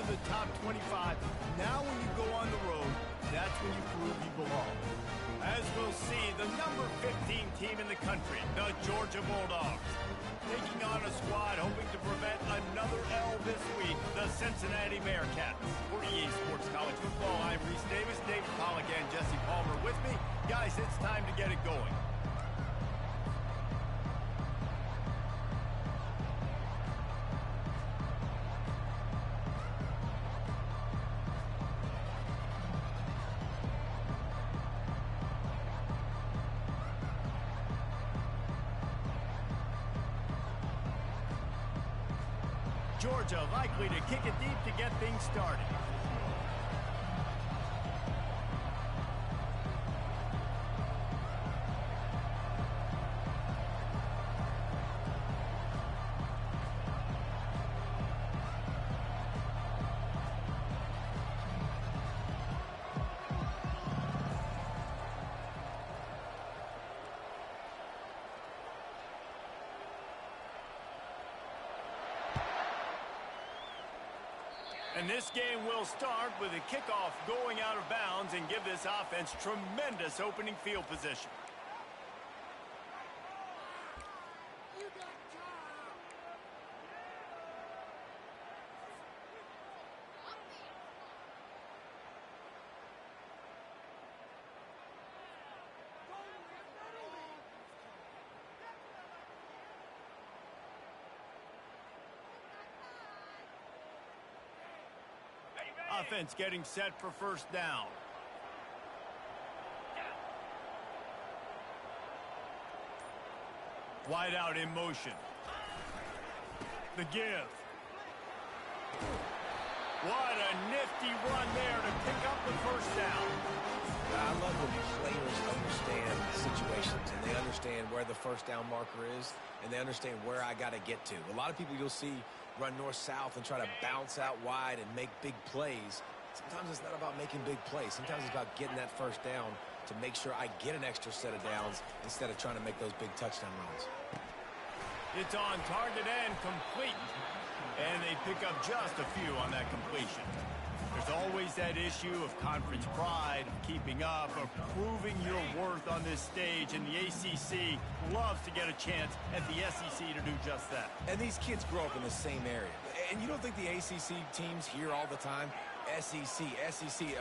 into the top 25. Now when you go on the road, that's when you prove you belong. As we'll see, the number 15 team in the country, the Georgia Bulldogs, taking on a squad hoping to prevent another L this week, the Cincinnati Bearcats. For EA Sports College Football, I'm Reese Davis, David Pollack, and Jesse Palmer with me. Guys, it's time to get it going. Georgia likely to kick it deep to get things started. And this game will start with a kickoff going out of bounds and give this offense tremendous opening field position. Offense getting set for first down. Wide out in motion. The give. What a nifty run there to pick up the first down. I love when players understand situations and they understand where the first down marker is and they understand where I got to get to. A lot of people you'll see run north-south and try to bounce out wide and make big plays. Sometimes it's not about making big plays. Sometimes it's about getting that first down to make sure I get an extra set of downs instead of trying to make those big touchdown runs. It's on target and complete. And they pick up just a few on that completion. There's always that issue of conference pride, of keeping up, of proving your worth on this stage, and the ACC loves to get a chance at the SEC to do just that. And these kids grow up in the same area. And you don't think the ACC teams hear all the time, SEC,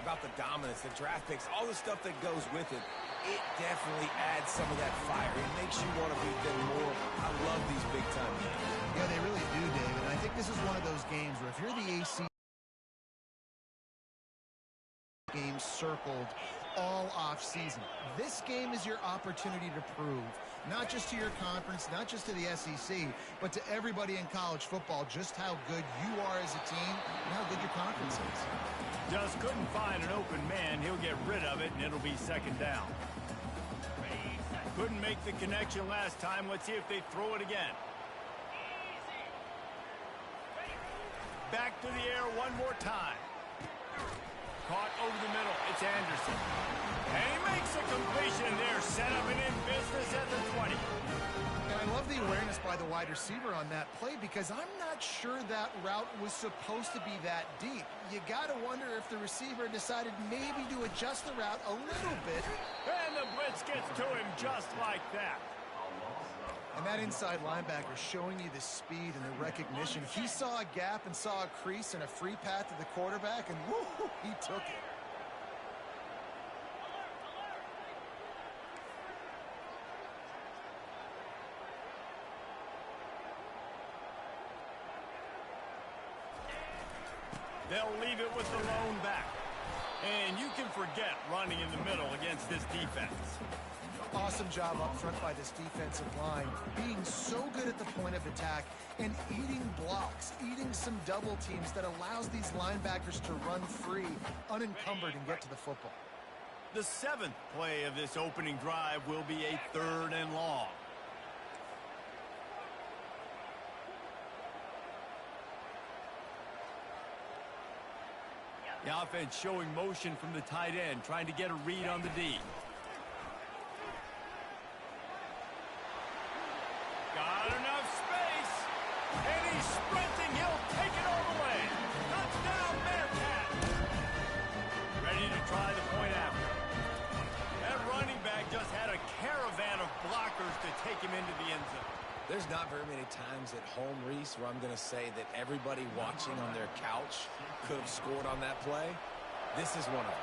about the dominance, the draft picks, all the stuff that goes with it. It definitely adds some of that fire. It makes you want to beat them more. I love these big-time games. Yeah, they really do, David. And I think this is one of those games where if you're the ACC game circled all off season, this game is your opportunity to prove, not just to your conference, not just to the SEC, but to everybody in college football, just how good you are as a team and how good your conference is. Just couldn't find an open man. He'll get rid of it, and it'll be second down. Couldn't make the connection last time. Let's see if they throw it again. Back to the air one more time. Caught over the middle. It's Anderson. And he makes a completion there. Set up and in business at the 20. And I love the awareness by the wide receiver on that play because I'm not sure that route was supposed to be that deep. You got to wonder if the receiver decided maybe to adjust the route a little bit. And the blitz gets to him just like that. And that inside linebacker showing you the speed and the recognition. He saw a gap and saw a crease and a free path to the quarterback, and woo, he took it. They'll leave it with the lone back. And you can forget running in the middle against this defense. Awesome job up front by this defensive line, being so good at the point of attack and eating blocks, eating some double teams that allows these linebackers to run free, unencumbered, and get to the football. The seventh play of this opening drive will be a 3rd and long. The offense showing motion from the tight end, trying to get a read on the D. Got enough space, and he's sprinting. He'll take it all the way. Touchdown, not very many times at home, Reese, where I'm going to say that everybody watching on their couch could have scored on that play. This is one of them.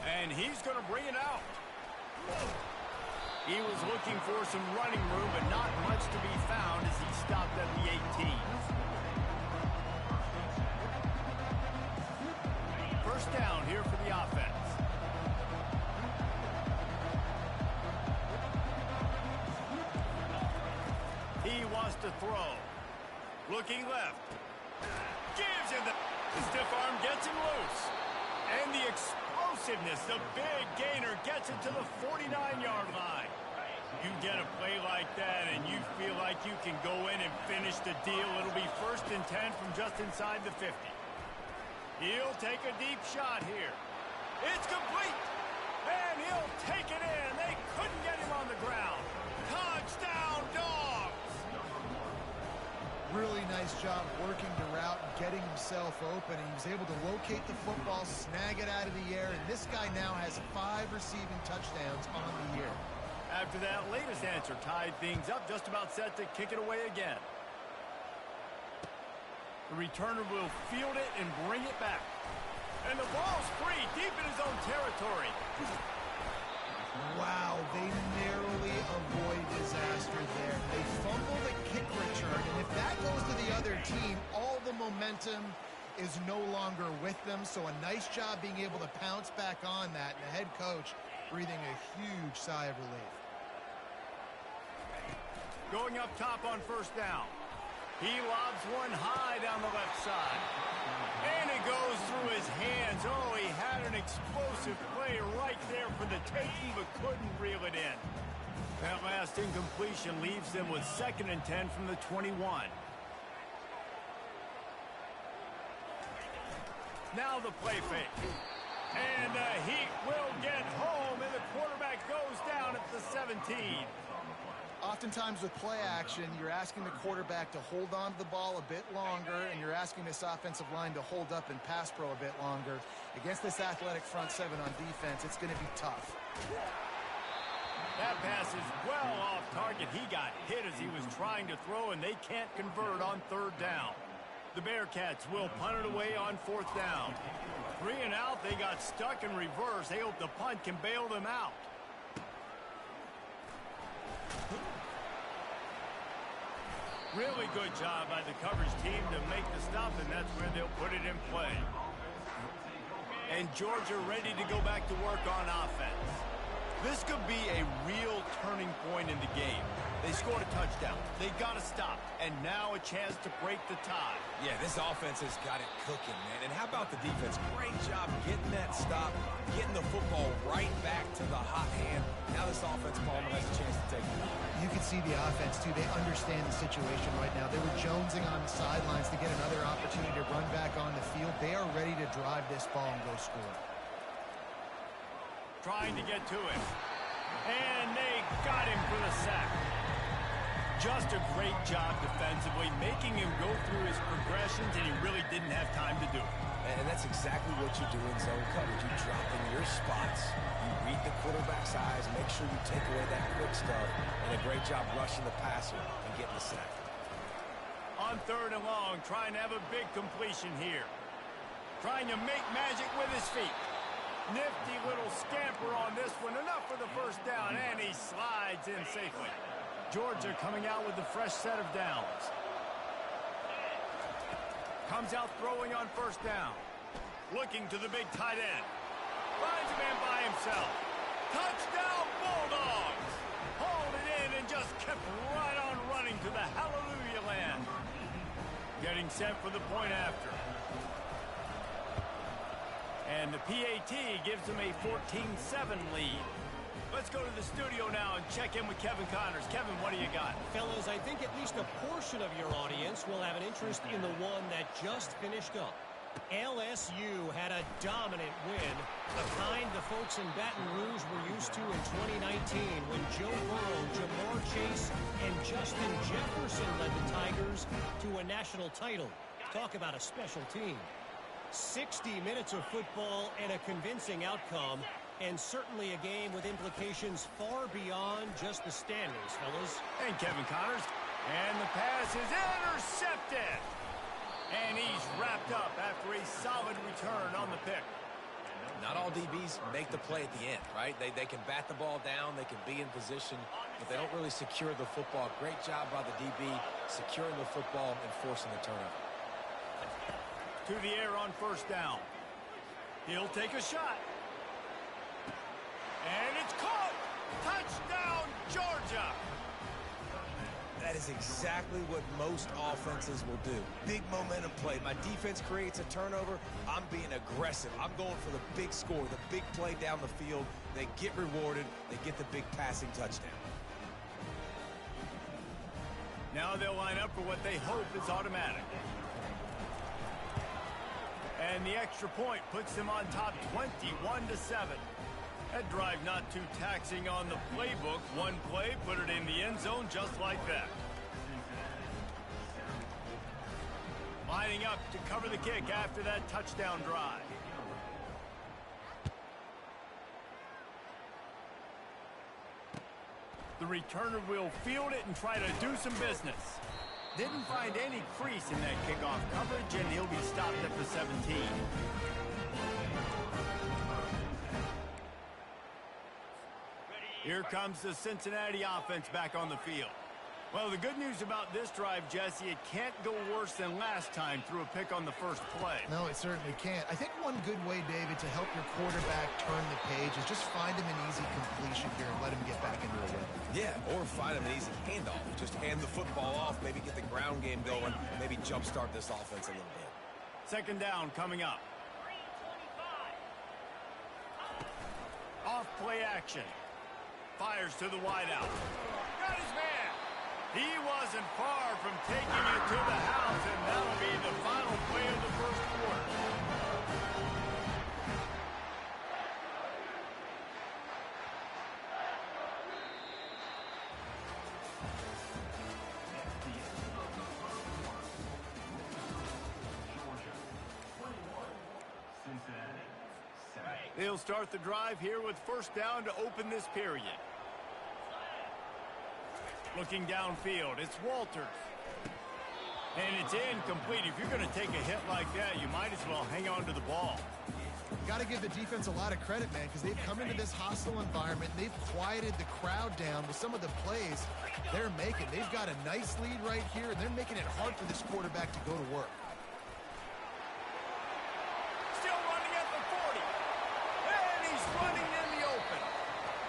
And he's going to bring it out. He was looking for some running room, but not much to be found as he stopped at the 18. First down here for the offense. He wants to throw. Looking left. Gives him the stiff arm, gets him loose. And the explosiveness, the big gainer gets it to the 49-yard line. You get a play like that and you feel like you can go in and finish the deal. It'll be 1st and 10 from just inside the 50. He'll take a deep shot here. It's complete. And he'll take it in. They couldn't get him on the ground. Touchdown, Dogs! Really nice job working the route and getting himself open. He was able to locate the football, snag it out of the air, and this guy now has 5 receiving touchdowns on the year. After that latest answer tied things up, just about set to kick it away again. The returner will field it and bring it back. And the ball's free, deep in his own territory. Wow, they narrowly avoid disaster there. They fumble the kick return, and if that goes to the other team, all the momentum is no longer with them. So a nice job being able to pounce back on that, and the head coach breathing a huge sigh of relief. Going up top on first down. He lobs one high down the left side. And it goes through his hands. Oh, he had an explosive play right there for the taking, but couldn't reel it in. That last incompletion leaves them with 2nd and 10 from the 21. Now the play fake. And the Heat will get home, and the quarterback goes down at the 17. Oftentimes with play action, you're asking the quarterback to hold on to the ball a bit longer, and you're asking this offensive line to hold up and pass pro a bit longer. Against this athletic front 7 on defense, it's going to be tough. That pass is well off target. He got hit as he was trying to throw, and they can't convert on 3rd down. The Bearcats will punt it away on 4th down. 3 and out, they got stuck in reverse. They hope the punt can bail them out. Really good job by the coverage team to make the stop, and that's where they'll put it in play. And Georgia ready to go back to work on offense. This could be a real turning point in the game. They scored a touchdown. They got to stop. And now a chance to break the tie. Yeah, this offense has got it cooking, man. And how about the defense? Great job getting that stop, getting the football right back to the hot hand. Now this offense, Palmer, has a chance to take it. You can see the offense, too. They understand the situation right now. They were jonesing on the sidelines to get another opportunity to run back on the field. They are ready to drive this ball and go score. Trying to get to him. And they got him for the sack. Just a great job defensively, making him go through his progressions, and he really didn't have time to do it. And that's exactly what you do in zone coverage. You drop in your spots, you read the quarterback's eyes, make sure you take away that quick stuff, and a great job rushing the passer and getting the sack. On 3rd and long, trying to have a big completion here. Trying to make magic with his feet. Nifty little scamper on this one. Enough for the first down, and he slides in safely. Georgia coming out with a fresh set of downs. Comes out throwing on first down. Looking to the big tight end. Finds a man by himself. Touchdown Bulldogs! Hauled it in and just kept right on running to the hallelujah land. Getting set for the point after. And the PAT gives them a 14-7 lead. Let's go to the studio now and check in with Kevin Connors. Kevin, what do you got? Fellas, I think at least a portion of your audience will have an interest in the one that just finished up. LSU had a dominant win, the kind the folks in Baton Rouge were used to in 2019 when Joe Burrow, Jamar Chase, and Justin Jefferson led the Tigers to a national title. Talk about a special team. 60 minutes of football and a convincing outcome. And certainly a game with implications far beyond just the standings, fellas. And Kevin Connors. And the pass is intercepted. And he's wrapped up after a solid return on the pick. Not all DBs make the play at the end, right? They can bat the ball down, they can be in position, but they don't really secure the football. Great job by the DB securing the football and forcing the turnover. To the air on first down. He'll take a shot. And it's caught. Touchdown, Georgia. That is exactly what most offenses will do. Big momentum play. My defense creates a turnover. I'm being aggressive. I'm going for the big score, the big play down the field. They get rewarded. They get the big passing touchdown. Now they'll line up for what they hope is automatic. And the extra point puts them on top 21-7. That drive not too taxing on the playbook. One play, put it in the end zone just like that. Lining up to cover the kick after that touchdown drive. The returner will field it and try to do some business. Didn't find any crease in that kickoff coverage, and he'll be stopped at the 17. Here comes the Cincinnati offense back on the field. Well, the good news about this drive, Jesse, it can't go worse than last time through a pick on the first play. No, it certainly can't. I think one good way, David, to help your quarterback turn the page is just find him an easy completion here and let him get back into a rhythm. Yeah, or find him an easy handoff. Just hand the football off, maybe get the ground game going, maybe jumpstart this offense a little bit. Second down coming up. Off play action. Fires to the wideout. Got his man. He wasn't far from taking it to the house, and that'll be the final play of the first quarter. They'll start the drive here with first down to open this period. Looking downfield, it's Walters. And it's incomplete. If you're going to take a hit like that, you might as well hang on to the ball. Got to give the defense a lot of credit, man, because they've come into this hostile environment. They've quieted the crowd down with some of the plays they're making. They've got a nice lead right here, and they're making it hard for this quarterback to go to work. Still running at the 40. And he's running in the open.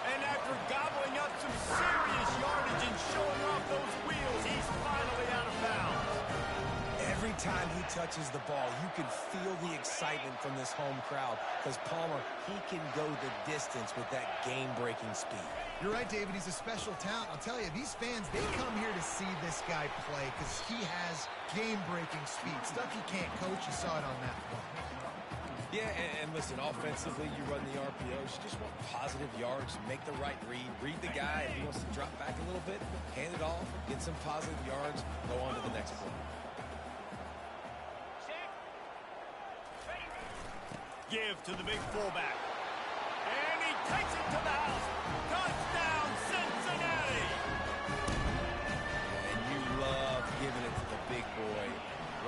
And after gobbling up some serious yardage and showing off those wheels, he's finally out of bounds. Every time he touches the ball, you can feel the excitement from this home crowd because Palmer, he can go the distance with that game-breaking speed. You're right, David. He's a special talent. I'll tell you, these fans, they come here to see this guy play because he has game-breaking speed. Stuff you can't coach. You saw it on that one. Yeah, and listen, offensively, you run the RPOs. You just want positive yards, make the right read the guy. If he wants to drop back a little bit, hand it off, get some positive yards, go on to the next play. Give to the big fullback. And he takes it to the house. Touchdown, Cincinnati! And you love giving it to the big boy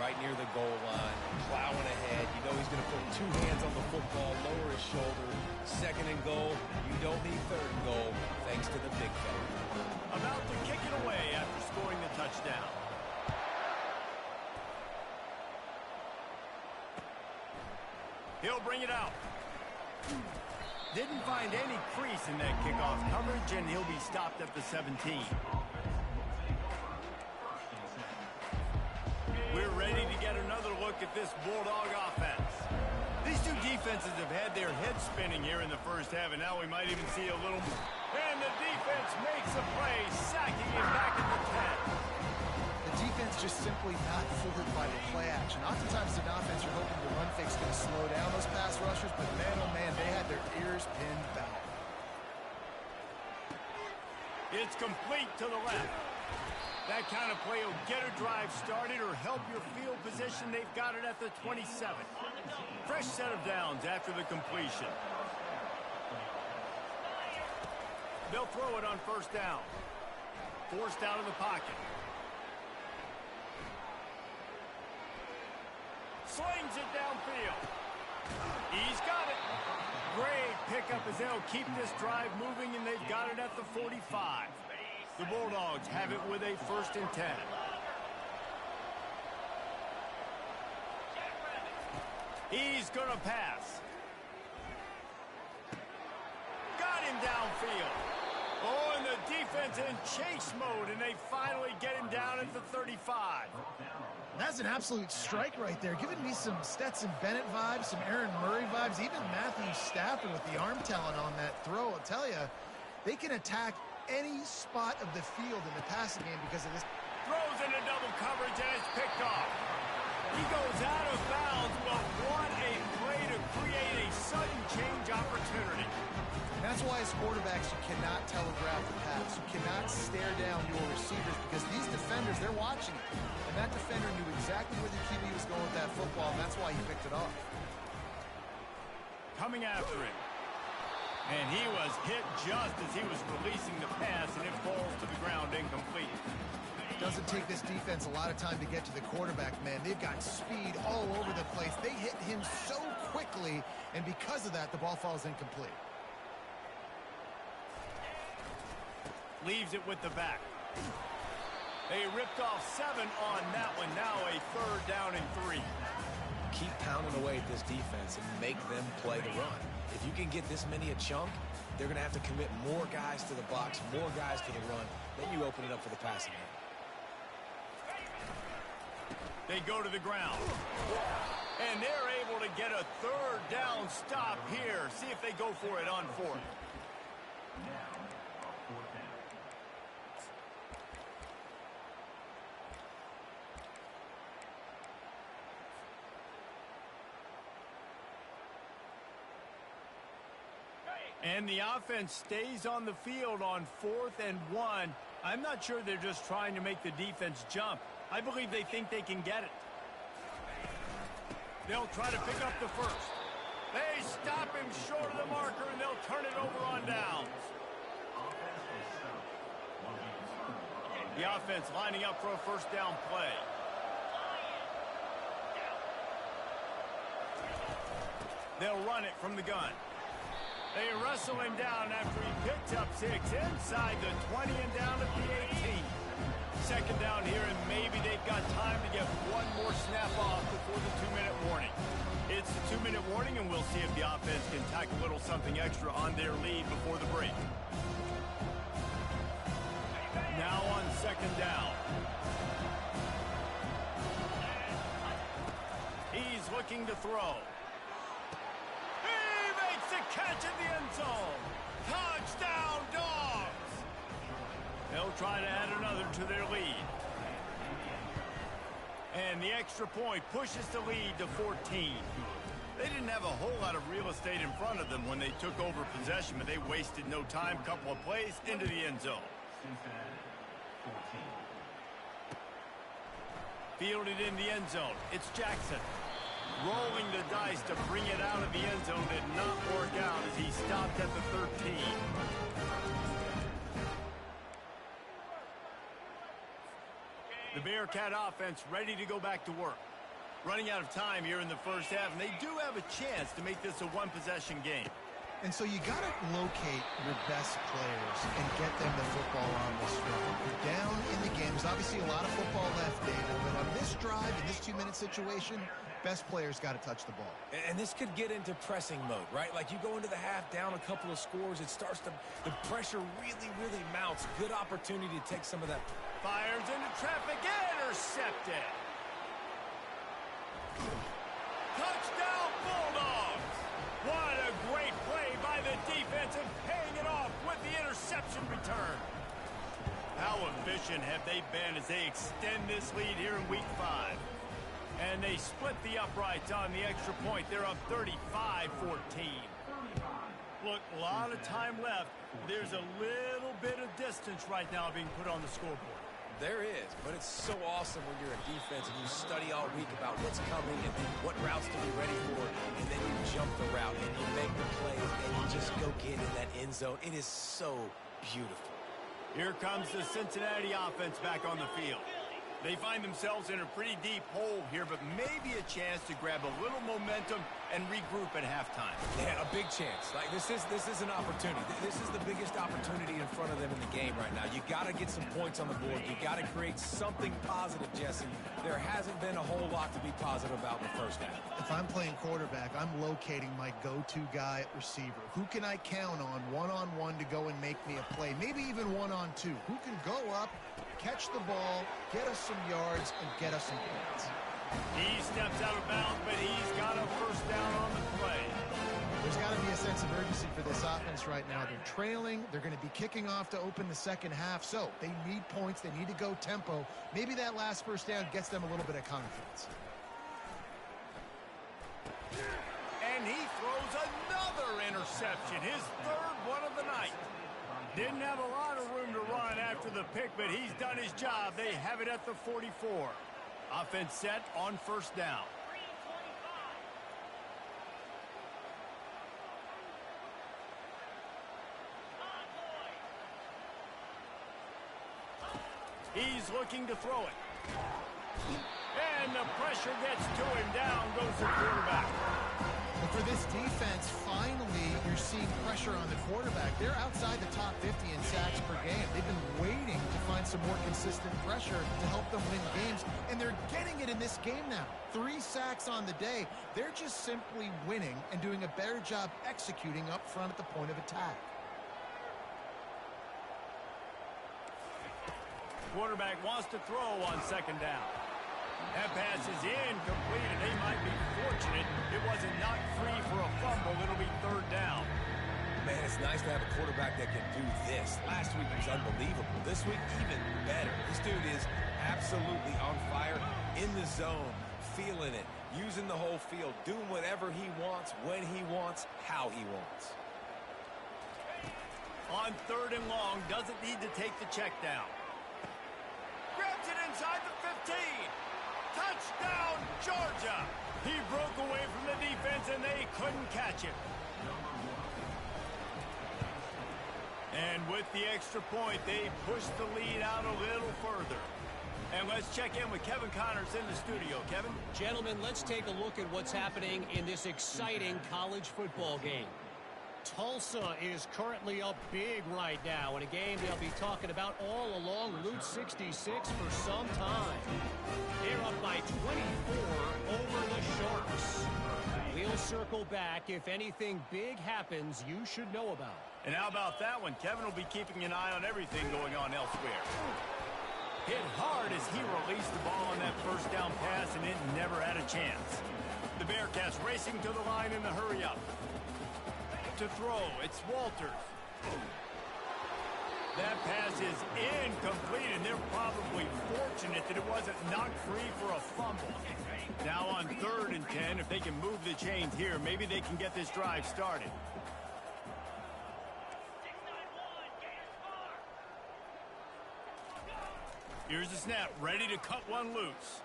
right near the goal line, plowing ahead. You know he's going to put two hands on the football, lower his shoulder. Second and goal. You don't need third and goal, thanks to the big fella. About to kick it away after scoring the touchdown. He'll bring it out. Didn't find any crease in that kickoff coverage, and he'll be stopped at the 17. We're ready to get another look at this Bulldog offense. These two defenses have had their heads spinning here in the first half, and now we might even see a little more. And the defense makes a play, sacking him back at the 10. The defense just simply not fooled by the play action. Oftentimes, an offense you're hoping the run fix is going to slow down those pass rushers, but man, oh man, they had their ears pinned back. It's complete to the left. That kind of play will get a drive started or help your field position. They've got it at the 27. Fresh set of downs after the completion. They'll throw it on first down. Forced out of the pocket. Slings it downfield. He's got it. Great pickup as they'll keep this drive moving, and they've got it at the 45. The Bulldogs have it with a 1st and 10. He's going to pass. Got him downfield. Oh, and the defense in chase mode, and they finally get him down at the 35. That's an absolute strike right there, giving me some Stetson Bennett vibes, some Aaron Murray vibes, even Matthew Stafford with the arm talent on that throw. I'll tell you, they can attack any spot of the field in the passing game because of this. Throws into double coverage, and it's picked off. He goes out of bounds, but what a play to create a sudden change opportunity. And that's why as quarterbacks, you cannot telegraph the pass. You cannot stare down your receivers because these defenders, they're watching it. And that defender knew exactly where the QB was going with that football, and that's why he picked it off. Coming after him. And he was hit just as he was releasing the pass, and it falls to the ground incomplete. Doesn't take this defense a lot of time to get to the quarterback, man. They've got speed all over the place. They hit him so quickly, and because of that, the ball falls incomplete. Leaves it with the back. They ripped off 7 on that one. Now a 3rd down and 3. Keep pounding away at this defense and make them play the run. If you can get this many a chunk, they're going to have to commit more guys to the box, more guys to the run. Then you open it up for the passing game. They go to the ground. And they're able to get a 3rd down stop here. See if they go for it on 4th. And the offense stays on the field on 4th and 1. I'm not sure they're just trying to make the defense jump. I believe they think they can get it. They'll try to pick up the 1st. They stop him short of the marker, and they'll turn it over on downs. The offense lining up for a 1st down play. They'll run it from the gun. They wrestle him down after he picks up 6 inside the 20 and down at the 18. 2nd down here, and maybe they've got time to get one more snap off before the 2-minute warning. It's the 2-minute warning, and we'll see if the offense can tack a little something extra on their lead before the break. Now on 2nd down. He's looking to throw. Catch in the end zone. Touchdown, Dogs. They'll try to add another to their lead. And the extra point pushes the lead to 14. They didn't have a whole lot of real estate in front of them when they took over possession, but they wasted no time. Couple of plays into the end zone. Fielded in the end zone. It's Jackson. Rolling the dice to bring it out of the end zone did not work out as he stopped at the 13. The Bearcat offense ready to go back to work. Running out of time here in the 1st half, and they do have a chance to make this a one-possession game. And so you got to locate your best players and get them the football on this drive. You're down in the game. There's obviously a lot of football left, David, but on this drive, in this 2-minute situation, best players got to touch the ball. And this could get into pressing mode, right? Like you go into the half down a couple of scores, it starts to, the pressure really mounts. Good opportunity to take some of that. Fires into traffic, intercepted. Touchdown, Bulldogs. What a great play by the defense and paying it off with the interception return. How efficient have they been as they extend this lead here in Week 5? And they split the uprights on the extra point. They're up 35-14. Look, a lot of time left. There's a little bit of distance right now being put on the scoreboard. There is, but it's so awesome when you're a defense and you study all week about what's coming and what routes to be ready for, and then you jump the route and you make the play and you just go get in that end zone. It is so beautiful. Here comes the Cincinnati offense back on the field. They find themselves in a pretty deep hole here, but maybe a chance to grab a little momentum and regroup at halftime. Yeah, a big chance. Like this is an opportunity. This is the biggest opportunity in front of them in the game right now. You got to get some points on the board. You got to create something positive, Jesse. There hasn't been a whole lot to be positive about in the first half. If I'm playing quarterback, I'm locating my go-to guy at receiver. Who can I count on one-on-one to go and make me a play? Maybe even one-on-two. Who can go up, catch the ball, get us some yards, and get us some points? He steps out of bounds, but he's got a first down on the play. There's got to be a sense of urgency for this offense right now. They're trailing. They're going to be kicking off to open the second half, so they need points. They need to go tempo. Maybe that last first down gets them a little bit of confidence. And he throws another interception, his third one of the night. Didn't have a lot of room to run after the pick, but he's done his job. They have it at the 44. Offense set on first down. He's looking to throw it. And the pressure gets to him. Down goes the quarterback. And for this defense, finally, you're seeing pressure on the quarterback. They're outside the top 50 in sacks per game. They've been waiting to find some more consistent pressure to help them win games, and they're getting it in this game now. 3 sacks on the day. They're just simply winning and doing a better job executing up front at the point of attack. Quarterback wants to throw on second down. That pass is incomplete, and they might be fortunate it wasn't knocked free for a fumble. It'll be third down. Man, it's nice to have a quarterback that can do this. Last week was unbelievable. This week, even better. This dude is absolutely on fire, in the zone, feeling it, using the whole field, doing whatever he wants, when he wants, how he wants. On third and long, doesn't need to take the check down. Grabs it inside the 15. Touchdown, Georgia. He broke away from the defense, and they couldn't catch him. And with the extra point, they pushed the lead out a little further. And let's check in with Kevin Connors in the studio. Kevin? Gentlemen, let's take a look at what's happening in this exciting college football game. Tulsa is currently up big right now in a game they'll be talking about all along Route 66 for some time. They're up by 24 over the Sharks. We'll circle back. If anything big happens, you should know about it. And how about that one? Kevin will be keeping an eye on everything going on elsewhere. Hit hard as he released the ball on that first down pass, and it never had a chance. The Bearcats racing to the line in the hurry-up. To throw, it's Walters. That pass is incomplete, and they're probably fortunate that it wasn't knocked free for a fumble. Now on 3rd and 10, if they can move the chains here, maybe they can get this drive started. Here's the snap, ready to cut one loose.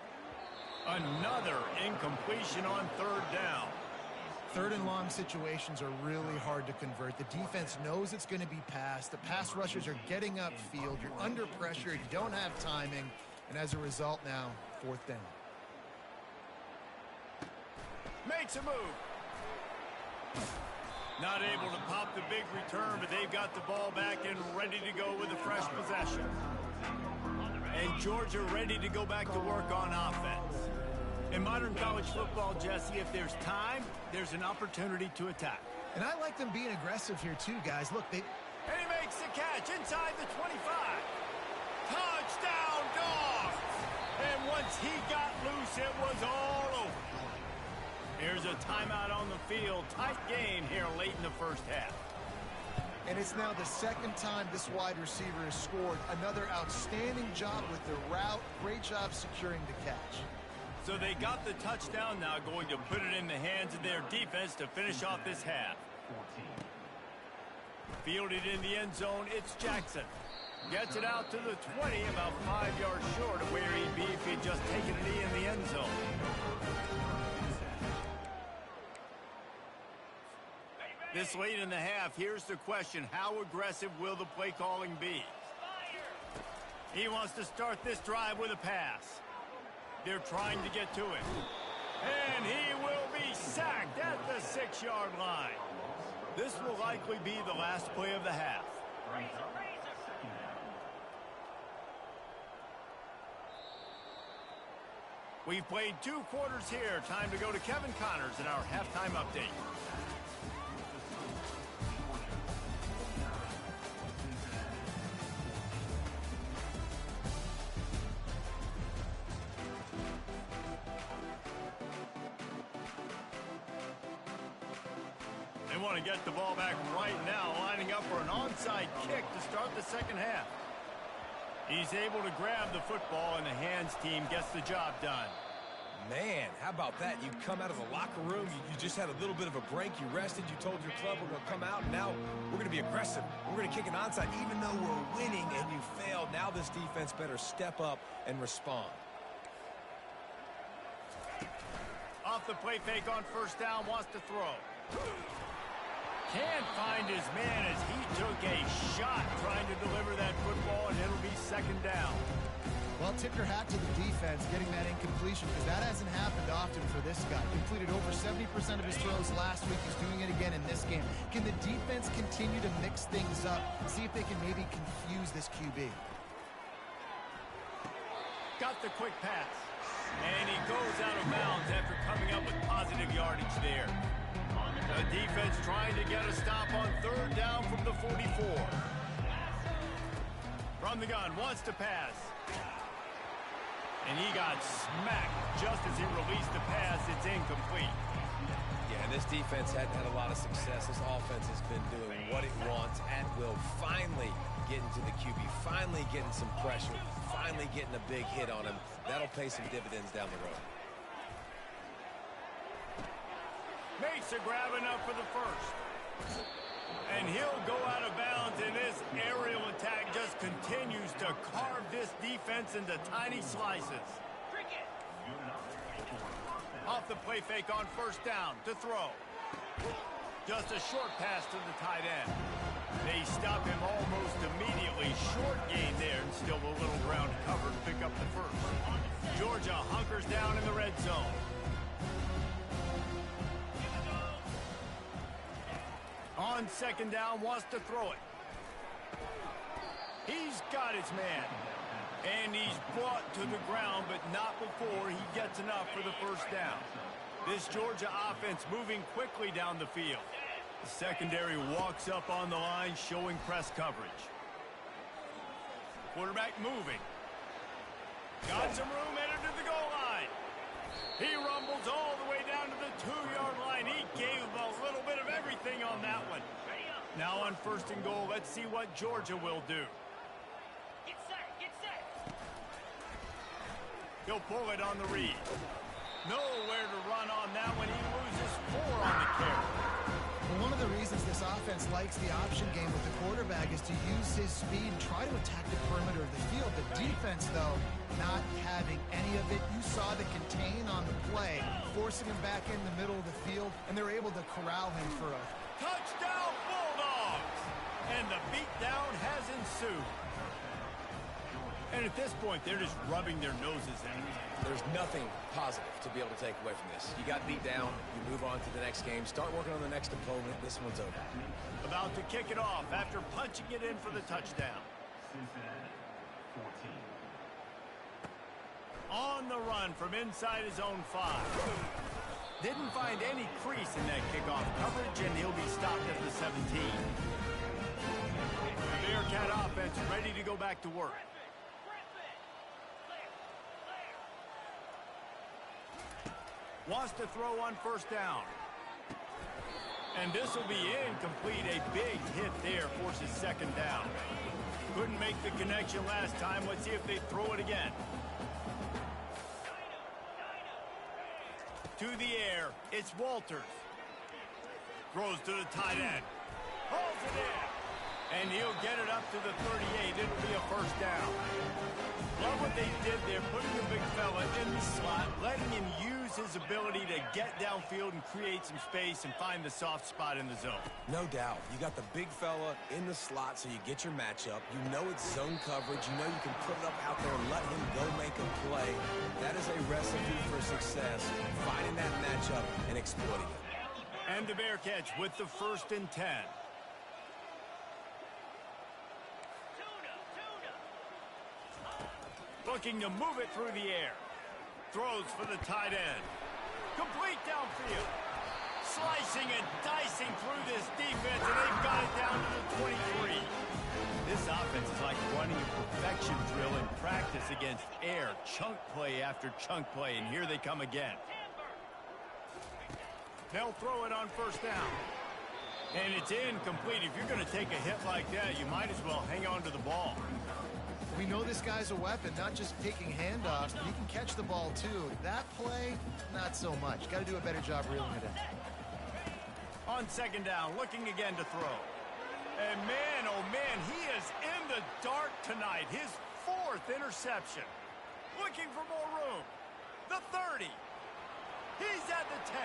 Another incompletion on 3rd down. 3rd and long situations are really hard to convert. The defense knows it's going to be passed. The pass rushers are getting upfield. You're under pressure. You don't have timing. And as a result now, 4th down. Makes a move. Not able to pop the big return, but they've got the ball back and ready to go with a fresh possession. And Georgia ready to go back to work on offense. In modern college football, Jesse, if there's time, there's an opportunity to attack. And I like them being aggressive here too, guys. Look, And he makes the catch inside the 25. Touchdown, Dogs! And once he got loose, it was all over. Here's a timeout on the field. Tight game here late in the first half. And it's now the 2nd time this wide receiver has scored. Another outstanding job with the route. Great job securing the catch. So they got the touchdown, now going to put it in the hands of their defense to finish off this half. Fielded in the end zone, it's Jackson. Gets it out to the 20, about 5 yards short of where he'd be if he'd just taken a knee in the end zone. This late in the half, here's the question. How aggressive will the play calling be? He wants to start this drive with a pass. They're trying to get to it. And he will be sacked at the 6-yard line. This will likely be the last play of the half. We've played 2 quarters here. Time to go to Kevin Connors in our halftime update. They want to get the ball back right now, lining up for an onside kick to start the second half. He's able to grab the football, and the hands team gets the job done. Man, how about that? You come out of the locker room, you just had a little bit of a break, you rested, you told your club we're going to come out, and now we're going to be aggressive. We're going to kick an onside, even though we're winning and you failed. Now this defense better step up and respond. Off the play fake on first down, wants to throw. Can't find his man as he took a shot trying to deliver that football, and it'll be second down. Well, tip your hat to the defense getting that incompletion, because that hasn't happened often for this guy. Completed over 70% of his throws last week. He's doing it again in this game. Can the defense continue to mix things up? See if they can maybe confuse this QB. Got the quick pass. And he goes out of bounds after coming up with positive yardage there. The defense trying to get a stop on third down from the 44. From the gun, wants to pass. And he got smacked just as he released the pass. It's incomplete. Yeah, and this defense hadn't had a lot of success. This offense has been doing what it wants at will. Finally getting to the QB, finally getting some pressure, finally getting a big hit on him. That'll pay some dividends down the road. Makes a grab enough for the first. And he'll go out of bounds, and this aerial attack just continues to carve this defense into tiny slices. Off the play fake on first down to throw. Just a short pass to the tight end. They stop him almost immediately. Short gain there, and still a little ground cover to pick up the first. Georgia hunkers down in the red zone. On second down, wants to throw it. He's got his man. And he's brought to the ground, but not before he gets enough for the first down. This Georgia offense moving quickly down the field. The secondary walks up on the line, showing press coverage. Quarterback moving. Got some room, headed to the goal line. He rumbles all the way down to the 2-yard line. He gave a little bit of everything on that one. Now on first and goal, let's see what Georgia will do. Get set, get set. He'll pull it on the read. Nowhere to run on that one. He loses 4 on the carry. Well, one of the reasons this offense likes the option game with the quarterback is to use his speed and try to attack the perimeter of the field. The defense, though, not having any of it. You saw the contain on the play, forcing him back in the middle of the field, and they're able to corral him for a touchdown Bulldogs! And the beatdown has ensued. And at this point, they're just rubbing their noses in. There's nothing positive to be able to take away from this. You got beat down, you move on to the next game, start working on the next opponent. This one's over. About to kick it off after punching it in for the touchdown. On the run from inside his own 5. Didn't find any crease in that kickoff coverage, and he'll be stopped at the 17. The Bearcat offense ready to go back to work. Wants to throw on first down. And this will be incomplete. A big hit there forces second down. Couldn't make the connection last time. Let's see if they throw it again. To the air, it's Walters. Throws to the tight end. Hauls it in. And he'll get it up to the 38. It'll be a first down. Love what they did there, putting the big fella in the slot, letting him use his ability to get downfield and create some space and find the soft spot in the zone. No doubt. You got the big fella in the slot so you get your matchup. You know it's zone coverage. You know you can put it up out there and let him go make a play. That is a recipe for success, finding that matchup and exploiting it. And the Bearcats with the 1st and 10. Looking to move it through the air. Throws for the tight end. Complete downfield. Slicing and dicing through this defense, and they've got it down to the 23. This offense is like running a perfection drill in practice against air. Chunk play after chunk play, and here they come again. They'll throw it on 1st down. And it's incomplete. If you're going to take a hit like that, you might as well hang on to the ball. We know this guy's a weapon, not just taking handoffs, but he can catch the ball too. That play, not so much. Got to do a better job reeling it in. On 2nd down, looking again to throw. And man, oh man, he is in the dark tonight. His 4th interception. Looking for more room. The 30. He's at the 10.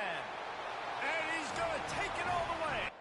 And he's going to take it all the way.